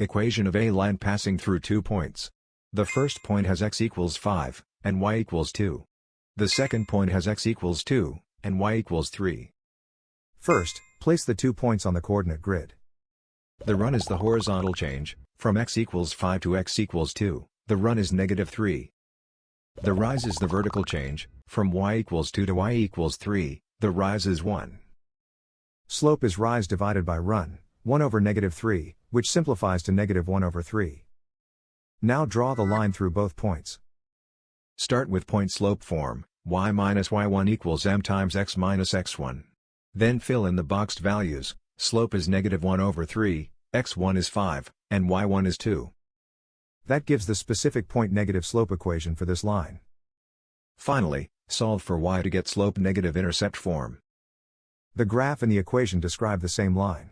Equation of a line passing through 2 points. The first point has x equals 5, and y equals 2. The second point has x equals 2, and y equals 3. First, place the 2 points on the coordinate grid. The run is the horizontal change, from x equals 5 to x equals 2, the run is -3. The rise is the vertical change, from y equals 2 to y equals 3, the rise is 1. Slope is rise divided by run, 1 over -3, which simplifies to -1 over 3. Now draw the line through both points. Start with point slope form, y minus y1 equals m times x minus x1. Then fill in the boxed values, slope is -1 over 3, x1 is 5, and y1 is 2. That gives the specific point negative slope equation for this line. Finally, solve for y to get slope negative intercept form. The graph and the equation describe the same line.